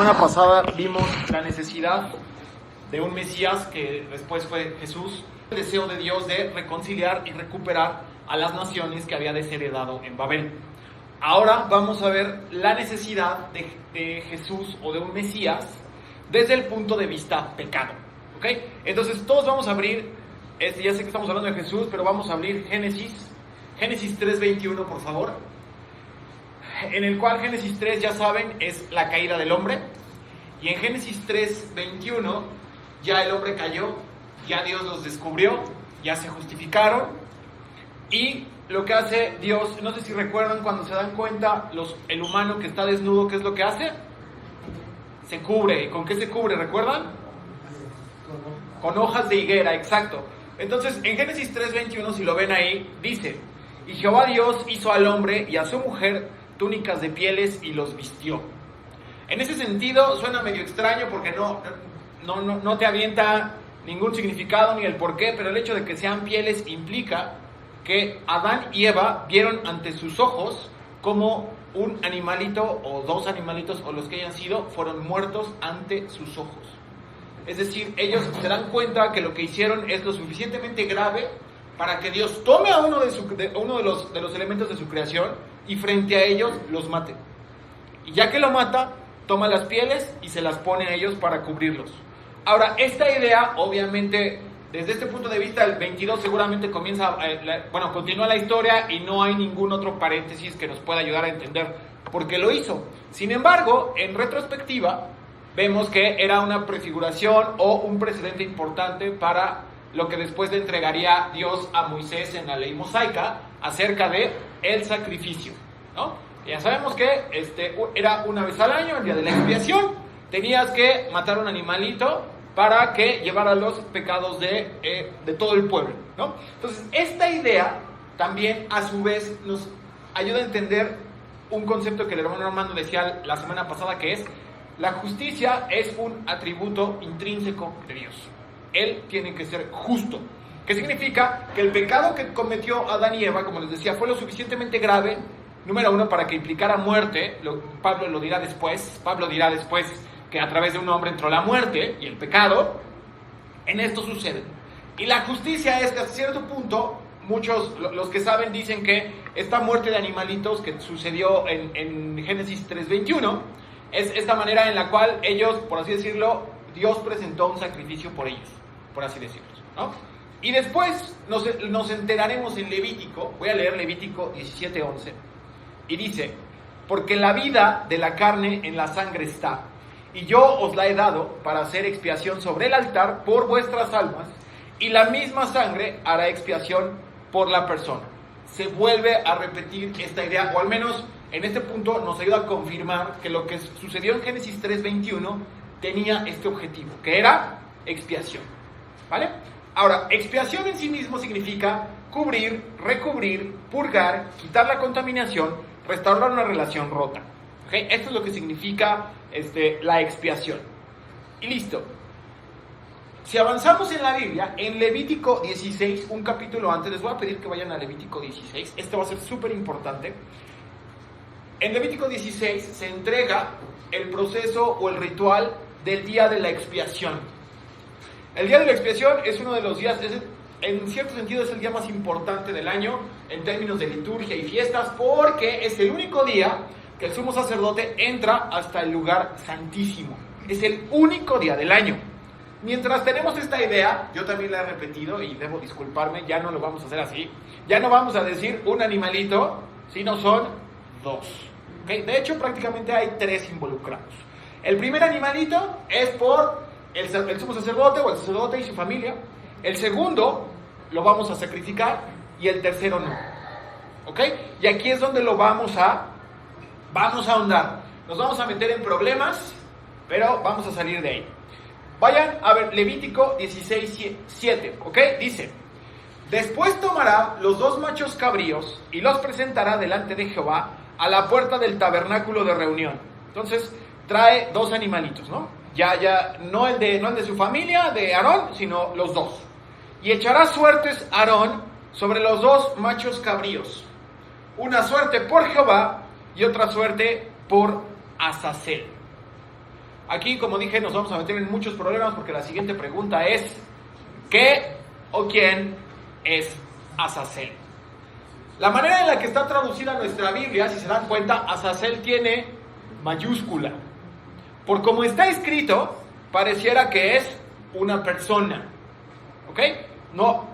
La semana pasada vimos la necesidad de un Mesías que después fue Jesús, el deseo de Dios de reconciliar y recuperar a las naciones que había desheredado en Babel. Ahora vamos a ver la necesidad de Jesús o de un Mesías desde el punto de vista pecado. ¿Ok? Entonces todos vamos a abrir, ya sé que estamos hablando de Jesús, pero vamos a abrir Génesis 3:21, por favor. En el cual Génesis 3, ya saben, es la caída del hombre. Y en Génesis 3:21 ya el hombre cayó, ya Dios los descubrió, ya se justificaron. Y lo que hace Dios, no sé si recuerdan cuando se dan cuenta el humano que está desnudo, ¿qué es lo que hace? Se cubre. ¿Y con qué se cubre? ¿Recuerdan? Con hojas de higuera, exacto. Entonces en Génesis 3:21, si lo ven ahí, dice: y Jehová Dios hizo al hombre y a su mujer túnicas de pieles y los vistió. En ese sentido suena medio extraño porque no te avienta ningún significado ni el porqué, pero el hecho de que sean pieles implica que Adán y Eva vieron ante sus ojos como un animalito o dos animalitos o los que hayan sido fueron muertos ante sus ojos. Es decir, ellos se dan cuenta que lo que hicieron es lo suficientemente grave para que Dios tome a uno de los elementos de su creación y frente a ellos los mate. Y ya que lo mata, toma las pieles y se las pone a ellos para cubrirlos. Ahora, esta idea, obviamente, desde este punto de vista, el 22 seguramente continúa la historia y no hay ningún otro paréntesis que nos pueda ayudar a entender por qué lo hizo. Sin embargo, en retrospectiva, vemos que era una prefiguración o un precedente importante para lo que después le entregaría Dios a Moisés en la ley mosaica acerca de el sacrificio, ¿no? Ya sabemos que era una vez al año, el día de la expiación, tenías que matar un animalito para que llevara los pecados de todo el pueblo, ¿no? Entonces, esta idea también a su vez nos ayuda a entender un concepto que el hermano Armando decía la semana pasada, que es: la justicia es un atributo intrínseco de Dios. Él tiene que ser justo. ¿Qué significa? Que el pecado que cometió Adán y Eva, como les decía, fue lo suficientemente grave, número uno, para que implicara muerte. Pablo dirá después que a través de un hombre entró la muerte y el pecado. En esto sucede. Y la justicia es que hasta cierto punto, muchos, los que saben, dicen que esta muerte de animalitos que sucedió en Génesis 3:21 es esta manera en la cual ellos, por así decirlo, Dios presentó un sacrificio por ellos, por así decirlo, ¿no? Y después nos enteraremos en Levítico. Voy a leer Levítico 17:11. Y dice: porque la vida de la carne en la sangre está, y yo os la he dado para hacer expiación sobre el altar por vuestras almas, y la misma sangre hará expiación por la persona. Se vuelve a repetir esta idea, o al menos en este punto nos ayuda a confirmar que lo que sucedió en Génesis 3:21 tenía este objetivo, que era expiación, ¿vale? Ahora, expiación en sí mismo significa cubrir, recubrir, purgar, quitar la contaminación, restaurar una relación rota. ¿Okay? Esto es lo que significa la expiación. Y listo. Si avanzamos en la Biblia, en Levítico 16, un capítulo antes, les voy a pedir que vayan a Levítico 16, esto va a ser súper importante. En Levítico 16 se entrega el proceso o el ritual del día de la expiación. El día de la expiación es uno de los días, en cierto sentido es el día más importante del año en términos de liturgia y fiestas, porque es el único día que el sumo sacerdote entra hasta el lugar santísimo. Es el único día del año. Mientras tenemos esta idea, yo también la he repetido y debo disculparme, ya no lo vamos a hacer así. Ya no vamos a decir un animalito, sino son dos. ¿Okay? De hecho, prácticamente hay tres involucrados. El primer animalito es por el sumo sacerdote o el sacerdote y su familia. El segundo lo vamos a sacrificar y el tercero no. ¿Ok? Y aquí es donde lo vamos a ahondar. Nos vamos a meter en problemas, pero vamos a salir de ahí. Vayan a ver Levítico 16:7, ¿ok? Dice: después tomará los dos machos cabríos y los presentará delante de Jehová a la puerta del tabernáculo de reunión. Entonces trae dos animalitos, ¿no? Ya no el de su familia, de Aarón, sino los dos. Y echará suertes Aarón sobre los dos machos cabríos. Una suerte por Jehová y otra suerte por Azazel. Aquí, como dije, nos vamos a meter en muchos problemas porque la siguiente pregunta es: ¿qué o quién es Azazel? La manera en la que está traducida nuestra Biblia, si se dan cuenta, Azazel tiene mayúscula. Por como está escrito, pareciera que es una persona. ¿Ok? No.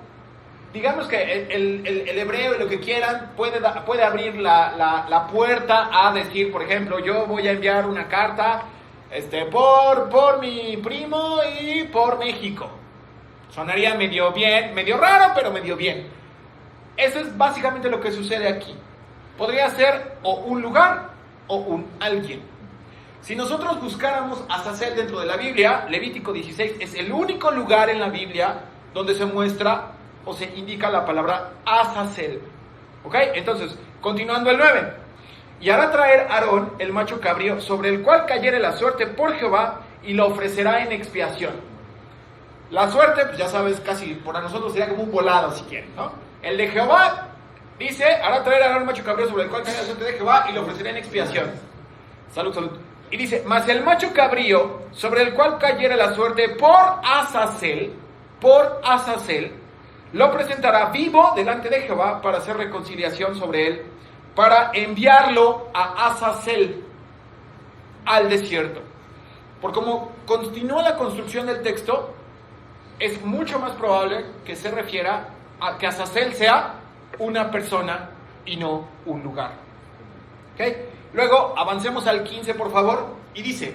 Digamos que el hebreo y lo que quieran puede abrir la puerta a decir, por ejemplo, yo voy a enviar una carta por mi primo y por México. Sonaría medio bien, medio raro, pero medio bien. Eso es básicamente lo que sucede aquí. Podría ser o un lugar o un alguien. Si nosotros buscáramos Azazel dentro de la Biblia, Levítico 16 es el único lugar en la Biblia donde se muestra o se indica la palabra Azazel. ¿Ok? Entonces, continuando el 9. Y hará traer Aarón el macho cabrío sobre el cual cayere la suerte por Jehová y lo ofrecerá en expiación. La suerte, pues ya sabes, casi para nosotros sería como un volado si quieren, ¿no? El de Jehová, dice, hará traer a Aarón el macho cabrío sobre el cual cayere la suerte de Jehová y lo ofrecerá en expiación. Salud, salud. Y dice, mas el macho cabrío sobre el cual cayere la suerte por Azazel, lo presentará vivo delante de Jehová para hacer reconciliación sobre él, para enviarlo a Azazel, al desierto. Por como continúa la construcción del texto, es mucho más probable que se refiera a que Azazel sea una persona y no un lugar. ¿Ok? Luego avancemos al 15, por favor, y dice,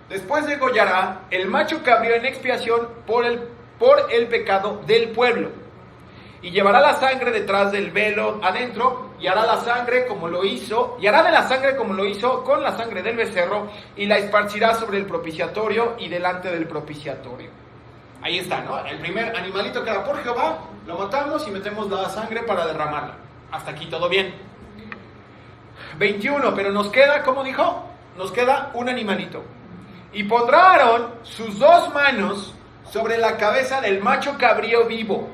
después degollará el macho cabrío en expiación por el pecado del pueblo, y llevará la sangre detrás del velo adentro, y hará de la sangre como lo hizo con la sangre del becerro, y la esparcirá sobre el propiciatorio y delante del propiciatorio. Ahí está, ¿no? El primer animalito que era por Jehová, lo matamos y metemos la sangre para derramarla. Hasta aquí todo bien. 21, pero nos queda, ¿cómo dijo? Nos queda un animalito. Y pondrá Aarón sus 2 manos sobre la cabeza del macho cabrío vivo.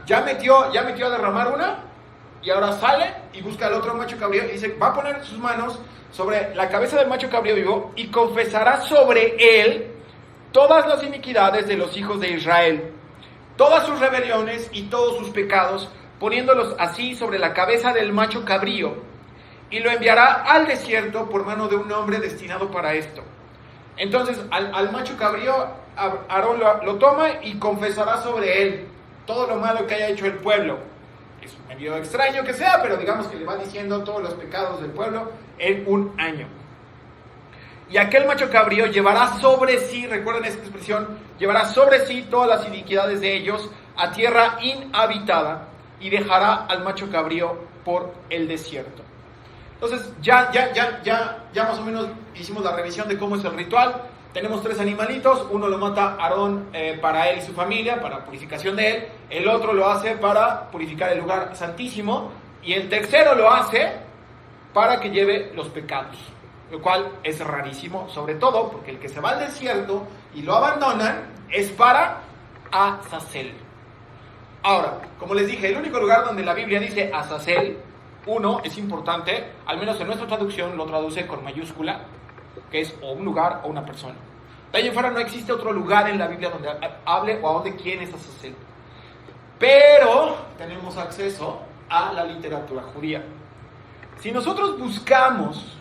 Ya metió a derramar una, y ahora sale y busca al otro macho cabrío y dice, va a poner sus manos sobre la cabeza del macho cabrío vivo y confesará sobre él todas las iniquidades de los hijos de Israel, todas sus rebeliones y todos sus pecados, poniéndolos así sobre la cabeza del macho cabrío, y lo enviará al desierto por mano de un hombre destinado para esto. Entonces al macho cabrío Aarón lo toma y confesará sobre él todo lo malo que haya hecho el pueblo. Es medio extraño que sea, pero digamos que le va diciendo todos los pecados del pueblo en un año. Y aquel macho cabrío llevará sobre sí, recuerden esta expresión, llevará sobre sí todas las iniquidades de ellos a tierra inhabitada, y dejará al macho cabrío por el desierto. Entonces ya más o menos hicimos la revisión de cómo es el ritual. Tenemos 3 animalitos, uno lo mata Aarón para él y su familia, para purificación de él, el otro lo hace para purificar el lugar santísimo, y el tercero lo hace para que lleve los pecados, lo cual es rarísimo, sobre todo porque el que se va al desierto y lo abandonan es para Azazel. Ahora, como les dije, el único lugar donde la Biblia dice Azazel, uno, es importante, al menos en nuestra traducción lo traduce con mayúscula, que es o un lugar o una persona. De ahí en fuera no existe otro lugar en la Biblia donde hable o a donde quién es Azazel. Pero tenemos acceso a la literatura judía. Si nosotros buscamos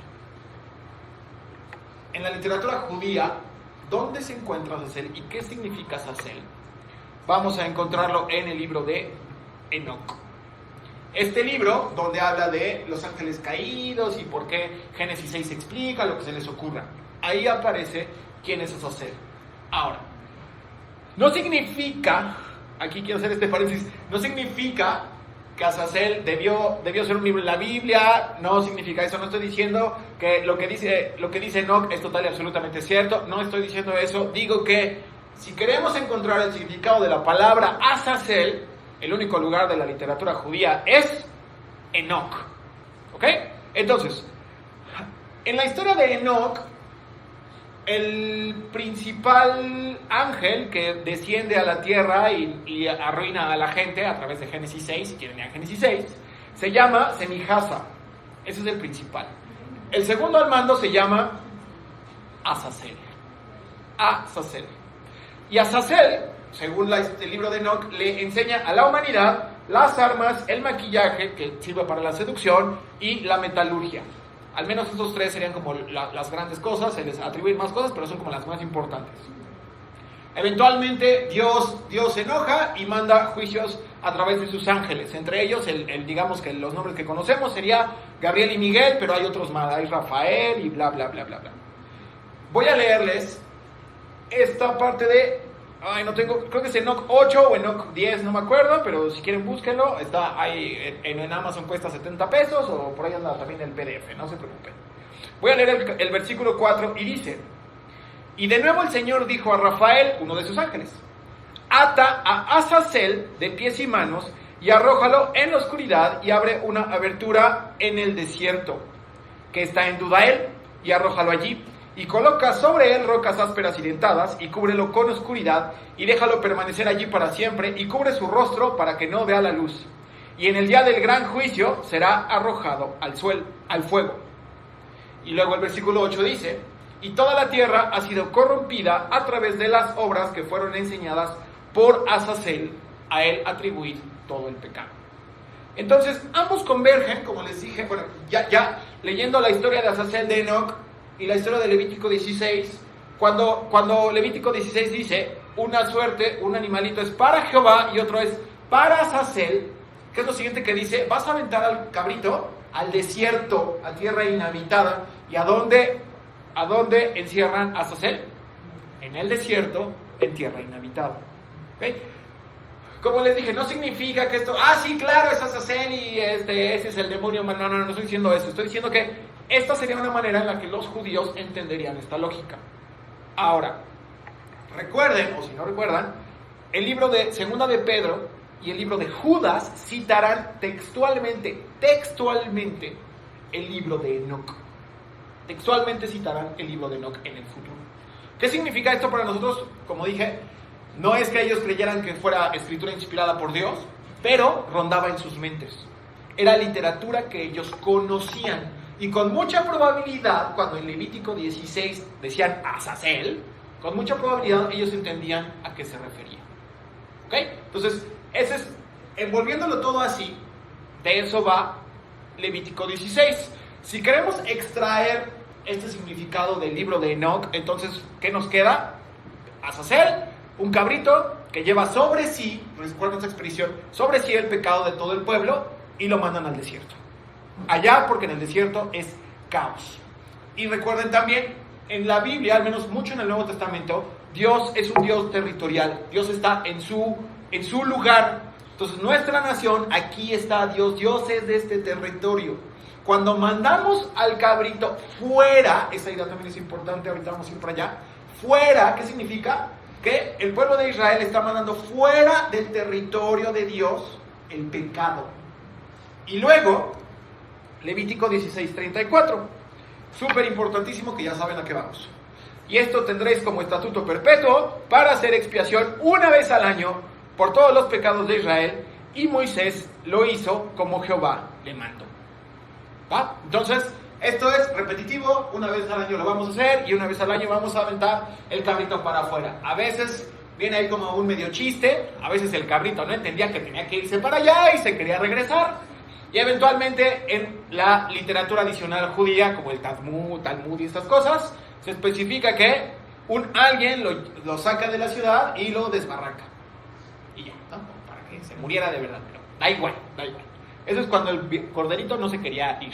en la literatura judía dónde se encuentra Azazel y qué significa Azazel, vamos a encontrarlo en el libro de Enoc. Este libro, donde habla de los ángeles caídos y por qué Génesis 6 explica lo que se les ocurra. Ahí aparece quién es Azazel. Ahora, no significa, aquí quiero hacer este paréntesis, no significa que Azazel debió ser un libro en la Biblia, no significa eso, no estoy diciendo que lo que dice Enoc es total y absolutamente cierto, no estoy diciendo eso, digo que si queremos encontrar el significado de la palabra Azazel, el único lugar de la literatura judía es Enoc. ¿Ok? Entonces, en la historia de Enoc, el principal ángel que desciende a la tierra y arruina a la gente a través de Génesis 6, si quieren leer Génesis 6, se llama Semijasa. Ese es el principal. El segundo al mando se llama Azazel. Azazel. Y Azazel, según el libro de Enoch, le enseña a la humanidad las armas, el maquillaje, que sirve para la seducción, y la metalurgia. Al menos esos tres serían como las grandes cosas, se les atribuyen más cosas, pero son como las más importantes. Eventualmente Dios se enoja y manda juicios a través de sus ángeles. Entre ellos, digamos que los nombres que conocemos sería Gabriel y Miguel, pero hay otros más, hay Rafael y bla, bla, bla, bla, bla. Voy a leerles esta parte de... no tengo, creo que es Enoch 8 o Enoch 10, no me acuerdo, pero si quieren búsquenlo, está ahí en Amazon, cuesta 70 pesos, o por ahí anda también el PDF, no se preocupen. Voy a leer el versículo 4 y dice: y de nuevo el Señor dijo a Rafael, uno de sus ángeles: ata a Azazel de pies y manos y arrójalo en la oscuridad y abre una abertura en el desierto que está en Dudael y arrójalo allí. Y coloca sobre él rocas ásperas y dentadas, y cúbrelo con oscuridad, y déjalo permanecer allí para siempre, y cubre su rostro para que no vea la luz. Y en el día del gran juicio será arrojado al fuego. Y luego el versículo 8 dice: y toda la tierra ha sido corrompida a través de las obras que fueron enseñadas por Azazel, a él atribuir todo el pecado. Entonces, ambos convergen, como les dije, bueno, ya leyendo la historia de Azazel de Enoch, y la historia de Levítico 16, cuando Levítico 16 dice, una suerte, un animalito es para Jehová y otro es para Azazel, ¿qué es lo siguiente que dice? Vas a aventar al cabrito al desierto, a tierra inhabitada. ¿Y a dónde encierran a Azazel? En el desierto, en tierra inhabitada. ¿Okay? Como les dije, no significa que esto, sí, claro, es Azazel y ese es el demonio. No estoy diciendo eso. Estoy diciendo que esta sería una manera en la que los judíos entenderían esta lógica. Ahora, recuerden, o si no recuerdan, el libro de Segunda de Pedro y el libro de Judas citarán textualmente el libro de Enoch. Textualmente citarán el libro de Enoch en el futuro. ¿Qué significa esto para nosotros? Como dije, no es que ellos creyeran que fuera escritura inspirada por Dios, pero rondaba en sus mentes. Era literatura que ellos conocían. Y con mucha probabilidad, cuando en Levítico 16 decían Azazel, con mucha probabilidad ellos entendían a qué se refería. ¿Ok? Entonces, ese es, envolviéndolo todo así, de eso va Levítico 16. Si queremos extraer este significado del libro de Enoch, entonces, ¿qué nos queda? Azazel, un cabrito que lleva sobre sí, recuerden esa expresión, sobre sí el pecado de todo el pueblo, y lo mandan al desierto. Allá, porque en el desierto es caos. Y recuerden también, en la Biblia, al menos mucho en el Nuevo Testamento, Dios es un Dios territorial. Dios está en su lugar. Entonces, nuestra nación, aquí está Dios. Dios es de este territorio. Cuando mandamos al cabrito fuera, esa idea también es importante, ahorita vamos a ir para allá. Fuera, ¿qué significa? Que el pueblo de Israel está mandando fuera del territorio de Dios el pecado. Y luego, Levítico 16:34, súper importantísimo, que ya saben a qué vamos. Y esto tendréis como estatuto perpetuo para hacer expiación una vez al año por todos los pecados de Israel, y Moisés lo hizo como Jehová le mandó. ¿Va? Entonces, esto es repetitivo, una vez al año lo vamos a hacer, y una vez al año vamos a aventar el cabrito para afuera. A veces viene ahí como un medio chiste, a veces el cabrito no entendía que tenía que irse para allá y se quería regresar. Y eventualmente en la literatura adicional judía, como el Talmud y estas cosas, se especifica que alguien lo saca de la ciudad y lo desbarranca. Y ya, ¿no? Para que se muriera de verdad. Pero da igual. Eso es cuando el corderito no se quería ir.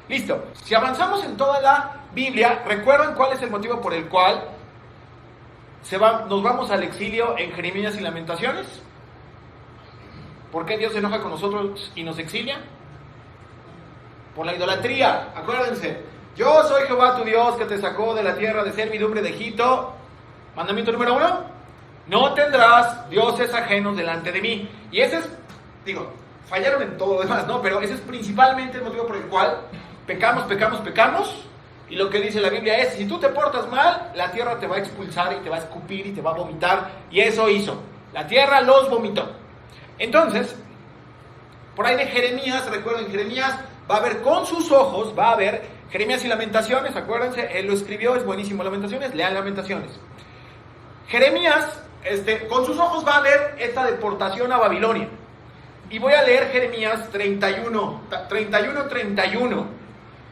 Listo. Si avanzamos en toda la Biblia, ¿recuerdan cuál es el motivo por el cual nos vamos al exilio en Jeremías y Lamentaciones? ¿Por qué Dios se enoja con nosotros y nos exilia? Por la idolatría. Acuérdense, yo soy Jehová tu Dios que te sacó de la tierra de servidumbre de Egipto. Mandamiento número 1: no tendrás dioses ajenos delante de mí. Y ese es, fallaron en todo lo demás, ¿no? Pero ese es principalmente el motivo por el cual pecamos. Y lo que dice la Biblia es, si tú te portas mal, la tierra te va a expulsar y te va a escupir y te va a vomitar. Y eso hizo. La tierra los vomitó. Entonces, por ahí de Jeremías, recuerden, Jeremías va a ver con sus ojos, va a ver Jeremías y Lamentaciones, acuérdense, él lo escribió, es buenísimo Lamentaciones, lean Lamentaciones. Jeremías, con sus ojos va a ver esta deportación a Babilonia. Y voy a leer Jeremías 31.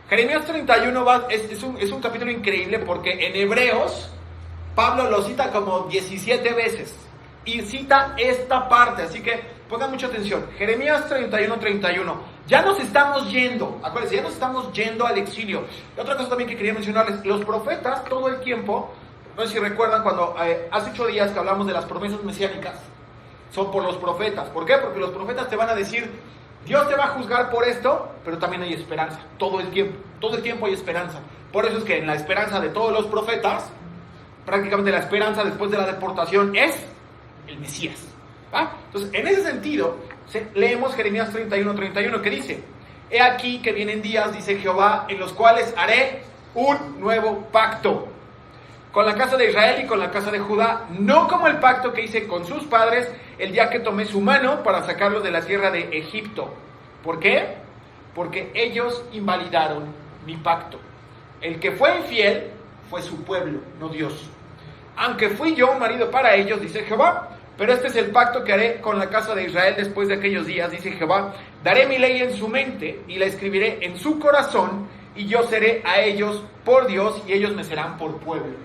Jeremías 31 es un capítulo increíble porque en Hebreos Pablo lo cita como 17 veces y cita esta parte, así que pongan mucha atención. Jeremías 31. Ya nos estamos yendo, acuérdense, ya nos estamos yendo al exilio. Y otra cosa también que quería mencionarles, los profetas todo el tiempo, no sé si recuerdan cuando hace 8 días que hablamos de las promesas mesiánicas, son por los profetas. ¿Por qué? Porque los profetas te van a decir, Dios te va a juzgar por esto, pero también hay esperanza, todo el tiempo hay esperanza. Por eso es que en la esperanza de todos los profetas, prácticamente la esperanza después de la deportación es el Mesías. ¿Va? Entonces, en ese sentido, leemos Jeremías 31 que dice, he aquí que vienen días, dice Jehová, en los cuales haré un nuevo pacto con la casa de Israel y con la casa de Judá, no como el pacto que hice con sus padres el día que tomé su mano para sacarlos de la tierra de Egipto. ¿Por qué? Porque ellos invalidaron mi pacto. El que fue infiel fue su pueblo, no Dios. Aunque fui yo un marido para ellos, dice Jehová, pero este es el pacto que haré con la casa de Israel después de aquellos días, dice Jehová. Daré mi ley en su mente y la escribiré en su corazón, y yo seré a ellos por Dios y ellos me serán por pueblo.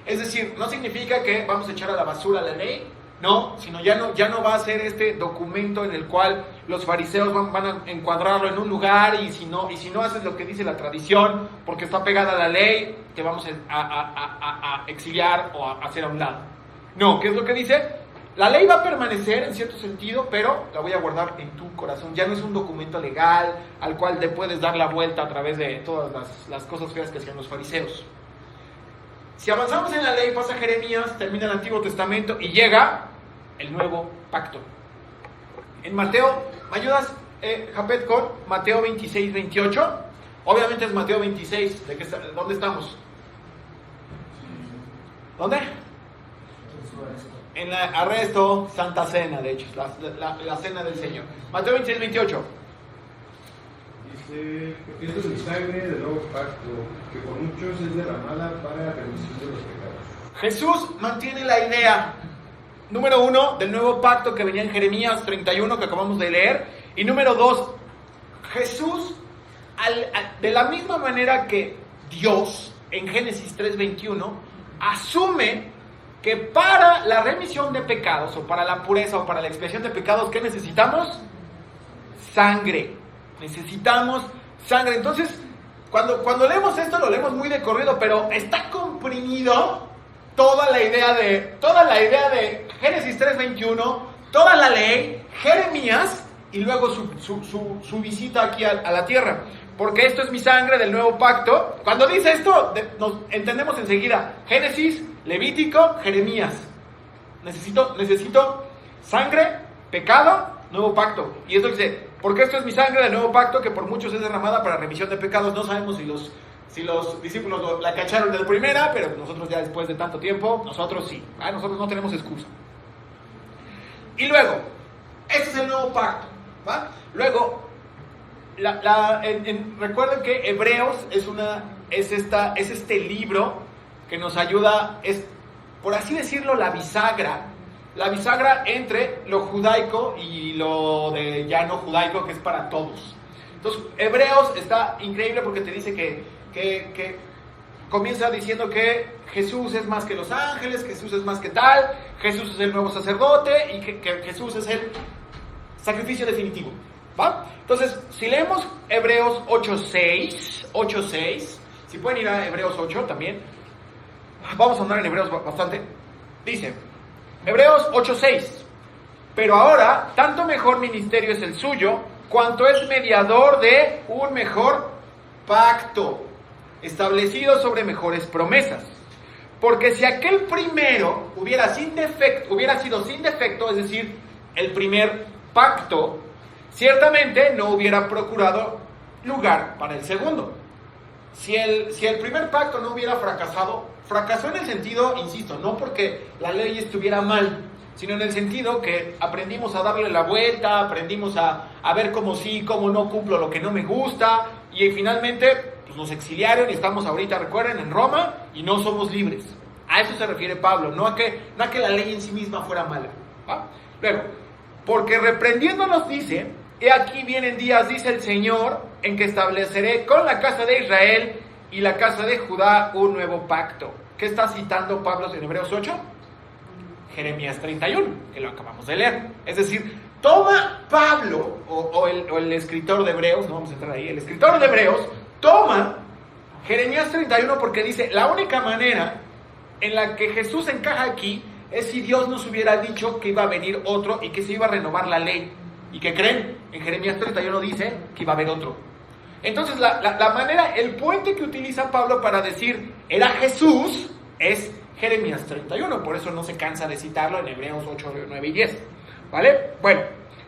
Es decir, no significa que vamos a echar a la basura la ley, no, sino ya no va a ser este documento en el cual los fariseos van a encuadrarlo en un lugar y si no haces lo que dice la tradición, porque está pegada a la ley, te vamos a exiliar o a hacer a un lado. No, ¿qué es lo que dice? La ley va a permanecer en cierto sentido, pero la voy a guardar en tu corazón. Ya no es un documento legal al cual le puedes dar la vuelta a través de todas las cosas feas que hacían los fariseos. Si avanzamos en la ley, pasa Jeremías, termina el Antiguo Testamento y llega el Nuevo Pacto. En Mateo, ¿me ayudas, Japet, con Mateo 26-28? Obviamente es Mateo 26, ¿dónde estamos? ¿Dónde? En la arresto, Santa Cena, de hecho, la cena del Señor. Mateo 26-28. Dice, esto es mi sangre del nuevo pacto, que por muchos es derramada para remisión de los pecados. Jesús mantiene la idea, número 1, del nuevo pacto que venía en Jeremías 31, que acabamos de leer. Y número 2, Jesús, de la misma manera que Dios, en Génesis 3:21, asume que para la remisión de pecados, o para la pureza, o para la expiación de pecados, ¿qué necesitamos? Sangre. Necesitamos sangre. Entonces, cuando leemos esto, lo leemos muy de corrido, pero está comprimido toda la idea de Génesis 3:21, toda la ley, Jeremías, y luego su visita aquí a la tierra. Porque esto es mi sangre del nuevo pacto. Cuando dice esto, nos entendemos enseguida. Génesis, Levítico, Jeremías. Necesito sangre, pecado, nuevo pacto. Y esto dice, porque esto es mi sangre del nuevo pacto que por muchos es derramada para remisión de pecados. No sabemos si los discípulos la cacharon de la primera, pero nosotros ya después de tanto tiempo, nosotros sí. Nosotros no tenemos excusa. Y luego, este es el nuevo pacto, ¿va? Luego, recuerden que Hebreos es este libro que nos ayuda, es, por así decirlo, la bisagra entre lo judaico y lo de ya no judaico, que es para todos. Entonces, Hebreos está increíble porque te dice que comienza diciendo que Jesús es más que los ángeles, Jesús es más que tal, Jesús es el nuevo sacerdote y que Jesús es el sacrificio definitivo, ¿va? Entonces, si leemos Hebreos 8:6, si pueden ir a Hebreos 8 también, vamos a andar en Hebreos bastante, dice Hebreos 8:6, pero ahora tanto mejor ministerio es el suyo, cuanto es mediador de un mejor pacto, establecido sobre mejores promesas. Porque si aquel primero hubiera sido sin defecto, es decir, el primer pacto, ciertamente no hubiera procurado lugar para el segundo. Si el primer pacto no hubiera fracasó en el sentido, insisto, no porque la ley estuviera mal, sino en el sentido que aprendimos a darle la vuelta, aprendimos a ver cómo sí, cómo no cumplo lo que no me gusta, y finalmente pues nos exiliaron y estamos ahorita, recuerden, en Roma, y no somos libres. A eso se refiere Pablo, no a que la ley en sí misma fuera mala. ¿Va? Luego, porque reprendiéndonos dice, he aquí vienen días, dice el Señor, en que estableceré con la casa de Israel y la casa de Judá un nuevo pacto. ¿Qué está citando Pablo en Hebreos 8? Jeremías 31, que lo acabamos de leer. Es decir, toma Pablo, o el escritor de Hebreos, no vamos a entrar ahí, el escritor de Hebreos, toma Jeremías 31 porque dice, la única manera en la que Jesús encaja aquí es si Dios nos hubiera dicho que iba a venir otro y que se iba a renovar la ley. ¿Y qué creen? En Jeremías 31 dice que iba a haber otro. Entonces la manera, el puente que utiliza Pablo para decir era Jesús es Jeremías 31, por eso no se cansa de citarlo en Hebreos 8, 9 y 10. ¿Vale? Bueno,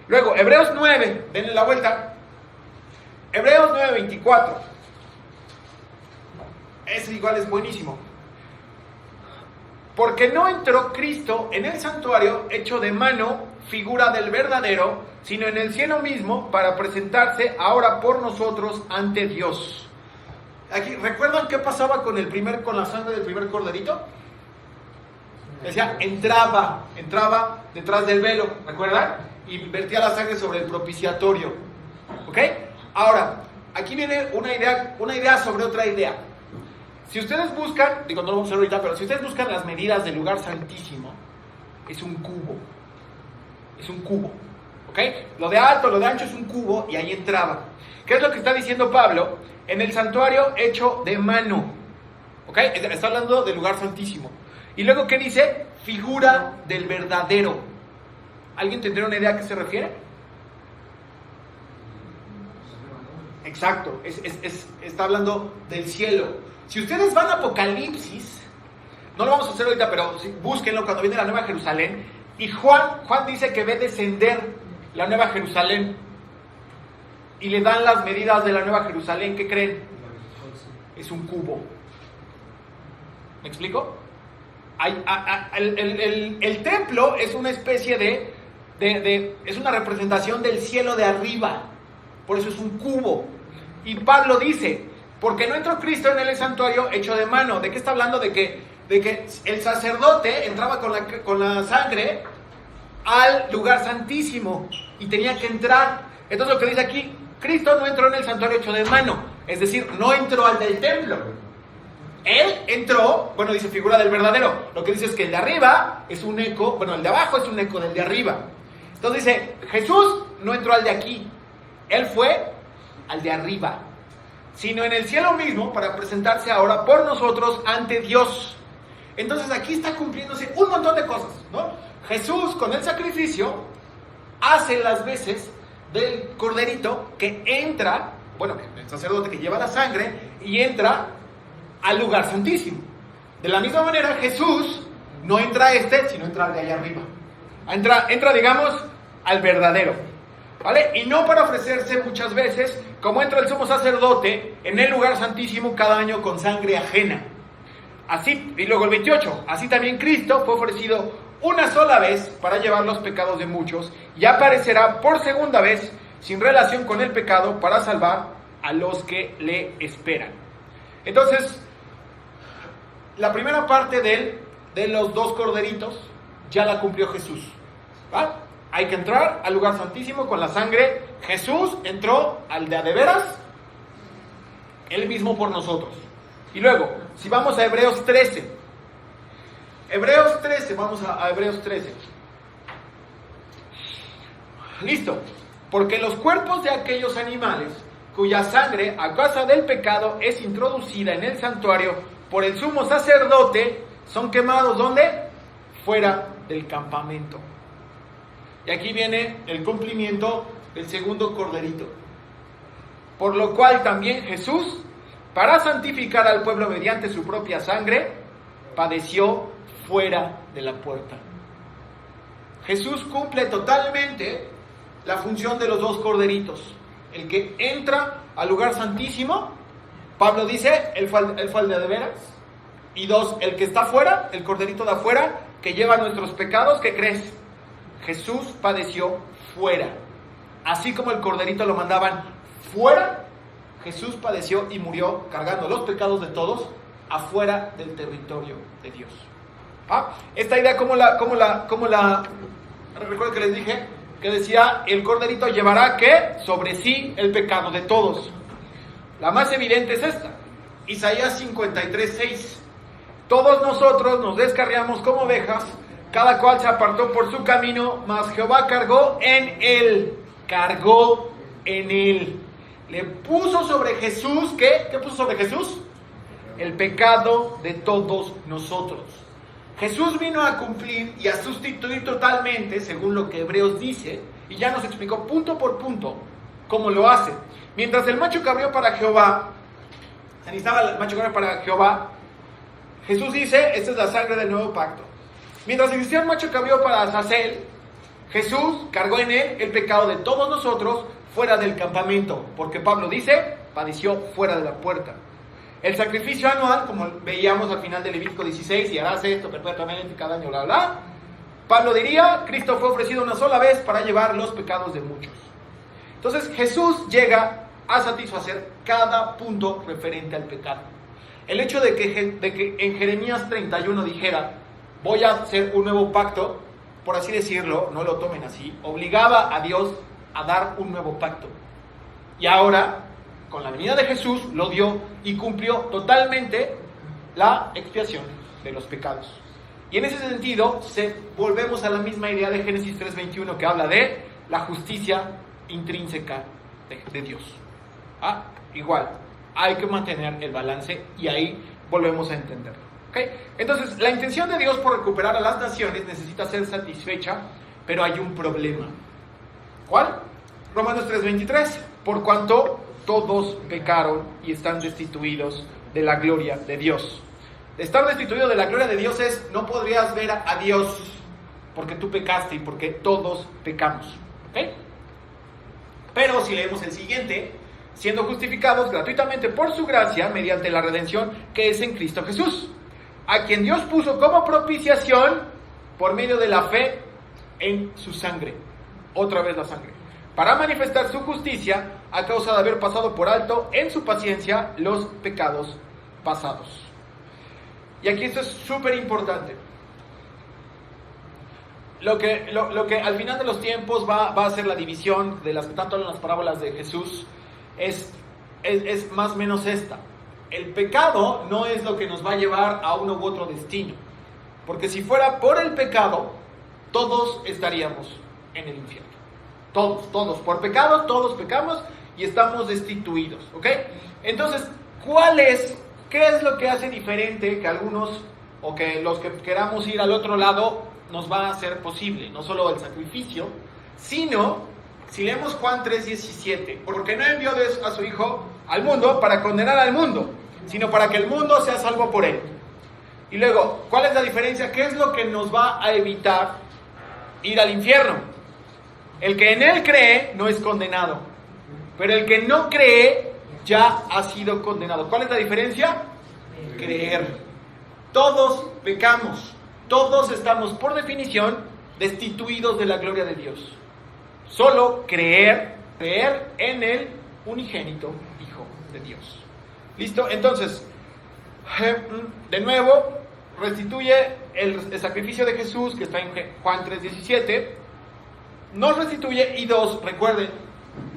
luego Hebreos 9, denle la vuelta. Hebreos 9, 24. Ese igual es buenísimo. Porque no entró Cristo en el santuario hecho de mano, figura del verdadero, sino en el cielo mismo para presentarse ahora por nosotros ante Dios. Aquí, ¿recuerdan qué pasaba con la sangre del primer corderito? Decía, entraba detrás del velo, ¿recuerdan? Y vertía la sangre sobre el propiciatorio. ¿Ok? Ahora, aquí viene una idea sobre otra idea. Si ustedes buscan, no lo vamos a hacer ahorita, pero si ustedes buscan las medidas del lugar santísimo, es un cubo. Es un cubo. ¿Ok? Lo de alto, lo de ancho es un cubo y ahí entraba. ¿Qué es lo que está diciendo Pablo? En el santuario hecho de mano. ¿Ok? Está hablando del lugar santísimo. Y luego, ¿qué dice? Figura del verdadero. ¿Alguien tendrá una idea a qué se refiere? Exacto. Está hablando del cielo. Si ustedes van a Apocalipsis, no lo vamos a hacer ahorita, pero búsquenlo cuando viene la Nueva Jerusalén. Y Juan dice que ve descender la Nueva Jerusalén. Y le dan las medidas de la Nueva Jerusalén. ¿Qué creen? Es un cubo. ¿Me explico? El templo es una especie es una representación del cielo de arriba. Por eso es un cubo. Y Pablo dice, porque no entró Cristo en el santuario hecho de mano. ¿De qué está hablando? De que el sacerdote entraba con la sangre al lugar santísimo y tenía que entrar. Entonces lo que dice aquí, Cristo no entró en el santuario hecho de mano, es decir, no entró al del templo. Él entró, dice figura del verdadero. Lo que dice es que el de arriba es un eco, el de abajo es un eco del de arriba. Entonces dice, Jesús no entró al de aquí, él fue al de arriba, sino en el cielo mismo para presentarse ahora por nosotros ante Dios. Entonces aquí está cumpliéndose un montón de cosas, ¿no? Jesús con el sacrificio hace las veces del corderito que entra, el sacerdote que lleva la sangre y entra al lugar santísimo. De la misma manera Jesús no entra sino entra al de allá arriba. Entra digamos al verdadero, ¿vale? Y no para ofrecerse muchas veces, como entra el sumo sacerdote en el lugar santísimo cada año con sangre ajena. Así, y luego el 28, así también Cristo fue ofrecido una sola vez para llevar los pecados de muchos y aparecerá por segunda vez sin relación con el pecado para salvar a los que le esperan. Entonces, la primera parte de los dos corderitos ya la cumplió Jesús. ¿Va? Hay que entrar al lugar santísimo con la sangre. Jesús entró al de veras, él mismo por nosotros. Y luego, si vamos a Hebreos 13, vamos a Hebreos 13. Listo. Porque los cuerpos de aquellos animales cuya sangre a causa del pecado es introducida en el santuario por el sumo sacerdote, son quemados ¿dónde? Fuera del campamento. Y aquí viene el cumplimiento del segundo corderito. Por lo cual también Jesús, para santificar al pueblo mediante su propia sangre, padeció fuera de la puerta. Jesús cumple totalmente la función de los dos corderitos. El que entra al lugar santísimo, Pablo dice, él fue al de veras. Y dos, el que está afuera, el corderito de afuera, que lleva nuestros pecados, ¿qué crees? Jesús padeció fuera. Así como el corderito lo mandaban fuera, Jesús padeció y murió cargando los pecados de todos afuera del territorio de Dios. Esta idea, ¿cómo la recuerdo que les dije? Que decía, el corderito llevará, ¿qué? Sobre sí el pecado de todos. La más evidente es esta. Isaías 53:6. Todos nosotros nos descarriamos como ovejas, cada cual se apartó por su camino, mas Jehová cargó en él. Cargó en él. Le puso sobre Jesús, ¿qué? ¿Qué puso sobre Jesús? El pecado de todos nosotros. Jesús vino a cumplir y a sustituir totalmente, según lo que Hebreos dice, y ya nos explicó punto por punto cómo lo hace. Mientras el macho cabrío para Jehová, se necesitaba el macho cabrío para Jehová, Jesús dice, esta es la sangre del nuevo pacto. Mientras existía un macho cabrío para Azazel, Jesús cargó en él el pecado de todos nosotros fuera del campamento, porque Pablo dice, padeció fuera de la puerta. El sacrificio anual, como veíamos al final de Levítico 16, y harás esto perpetuamente cada año, bla, bla. Pablo diría, Cristo fue ofrecido una sola vez para llevar los pecados de muchos. Entonces Jesús llega a satisfacer cada punto referente al pecado. El hecho de que en Jeremías 31 dijera, voy a hacer un nuevo pacto, por así decirlo, no lo tomen así, obligaba a Dios a dar un nuevo pacto. Y ahora, con la venida de Jesús, lo dio y cumplió totalmente la expiación de los pecados. Y en ese sentido, volvemos a la misma idea de Génesis 3:21, que habla de la justicia intrínseca de Dios. Igual, hay que mantener el balance y ahí volvemos a entenderlo. ¿Okay? Entonces, la intención de Dios por recuperar a las naciones necesita ser satisfecha, pero hay un problema. ¿Cuál? Romanos 3:23, por cuanto todos pecaron y están destituidos de la gloria de Dios. Estar destituido de la gloria de Dios es, no podrías ver a Dios porque tú pecaste y porque todos pecamos. ¿Ok? Pero si leemos el siguiente, siendo justificados gratuitamente por su gracia mediante la redención que es en Cristo Jesús, a quien Dios puso como propiciación por medio de la fe en su sangre. Otra vez la sangre. Para manifestar su justicia a causa de haber pasado por alto en su paciencia los pecados pasados. Y aquí esto es súper importante. Lo que al final de los tiempos va a ser la división de tanto en las parábolas de Jesús es más o menos esta. El pecado no es lo que nos va a llevar a uno u otro destino. Porque si fuera por el pecado, todos estaríamos en el infierno. Todos, por pecado, todos pecamos y estamos destituidos, ¿ok? Entonces, qué es lo que hace diferente que algunos, o que los que queramos ir al otro lado, nos va a hacer posible? No solo el sacrificio, sino, si leemos Juan 3:17, porque no envió Dios a su Hijo al mundo para condenar al mundo, sino para que el mundo sea salvo por él. Y luego, ¿cuál es la diferencia? ¿Qué es lo que nos va a evitar ir al infierno? El que en él cree no es condenado, pero el que no cree ya ha sido condenado. ¿Cuál es la diferencia? Creer. Todos pecamos, todos estamos por definición destituidos de la gloria de Dios. Solo creer en el unigénito Hijo de Dios. ¿Listo? Entonces, de nuevo, restituye el sacrificio de Jesús, que está en Juan 3:17. Nos restituye, y dos, recuerden,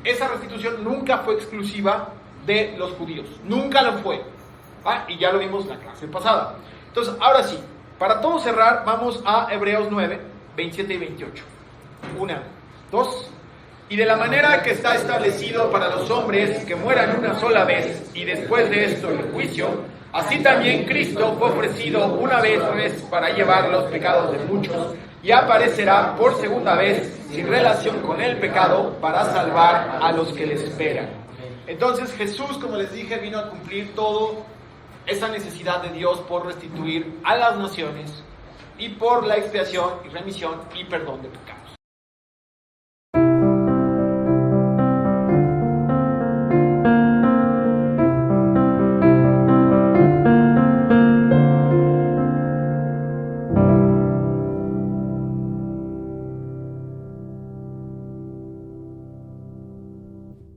esa restitución nunca fue exclusiva de los judíos, nunca lo fue, y ya lo vimos en la clase pasada. Entonces, ahora sí, para todo cerrar, vamos a Hebreos 9, 27 y 28. 1, 2, y de la manera que está establecido para los hombres que mueran una sola vez, y después de esto el juicio, así también Cristo fue ofrecido una vez para llevar los pecados de muchos, y aparecerá por segunda vez sin relación con el pecado para salvar a los que le esperan. Entonces Jesús, como les dije, vino a cumplir toda esa necesidad de Dios por restituir a las naciones y por la expiación y remisión y perdón de pecados.